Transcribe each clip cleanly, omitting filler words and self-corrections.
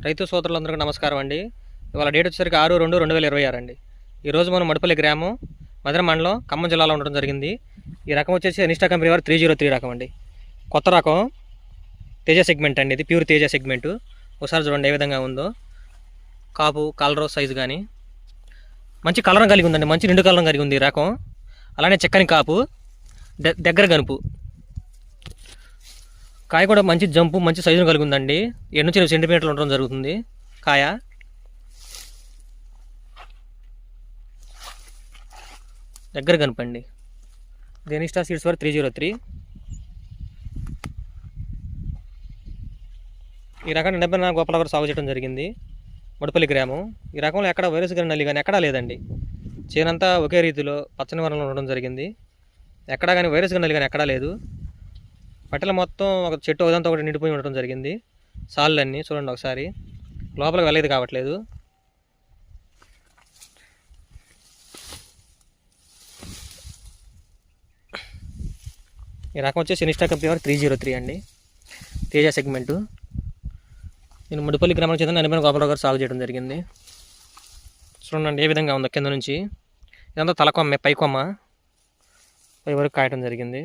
రైతు సోదరులందరికీ నమస్కారం అండి. ఇవాళ డేట్ వచ్చేసరికి 6/2/2026 అండి. ఈరోజు మనం మడిపల్లి గ్రామం మధుర మండలం ఖమ్మం జిల్లాలో ఉండడం జరిగింది. ఈ రకం వచ్చేసి అనిష్టా కంపెనీ వారు 303 రకం అండి. కొత్త రకం తేజ సెగ్మెంట్ అండి. ఇది ప్యూర్ తేజ సెగ్మెంటు. ఒకసారి చూడండి ఏ విధంగా ఉందో. కాపు కలర్ సైజు కానీ మంచి కలరం కలిగి ఉందండి. మంచి నిండు కలరం కలిగి ఉంది ఈ రకం. అలానే చెక్కని కాపు, దగ్గర గనుపు, కాయ కూడా మంచి జంపు, మంచి సైజును కలిగి ఉందండి. 7 నుంచి 8 సెంటీమీటర్లు ఉండడం జరుగుతుంది కాయ. దగ్గర కనపండి. ఇది అనిష్టా సీడ్స్ వారు 303. ఈ రకాన్ని నిబంధన గోపాల గారు సాగు చేయడం జరిగింది మడిపల్లి గ్రామం. ఈ రకంలో ఎక్కడ వైరస్ కానీ నల్లి కానీ ఎక్కడా లేదండి. చేనంతా ఒకే రీతిలో పచ్చని వర్ణంలో ఉండడం జరిగింది. ఎక్కడా కానీ వైరస్ కానీ నల్లి కానీ ఎక్కడా లేదు. పట్టెల మొత్తం ఒక చెట్టు అదంతా ఒకటి నిండిపోయి ఉండటం జరిగింది. సాళ్ళన్నీ చూడండి ఒకసారి, లోపలికి వెళ్ళేది కావట్లేదు. ఈ రకం వచ్చేసి అనిష్టా కంపెనీ వారు 303 అండి. తేజ సెగ్మెంటు. నేను ముడిపల్లి గ్రామానికి చెందిన నిబంధన గోపాలరావు గారు సాగు చేయడం జరిగింది. చూడండి ఏ విధంగా ఉందో. కింద నుంచి ఇదంతా తలకొమ్మ, పైకొమ్మ పై వరకు కాయటం జరిగింది.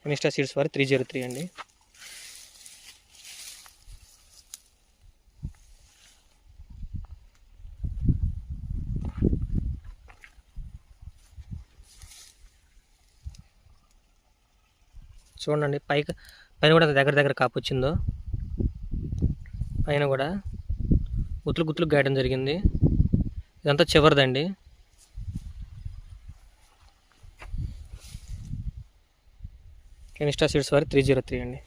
అనిష్టా సీడ్స్ వారి 303 అండి. చూడండి పైన కూడా దగ్గర కాపు వచ్చిందో. పైన కూడా గుత్తులు గాయడం జరిగింది. ఇదంతా చివరిదండి. అనిష్టా సీడ్స్ వారి 303 అండి.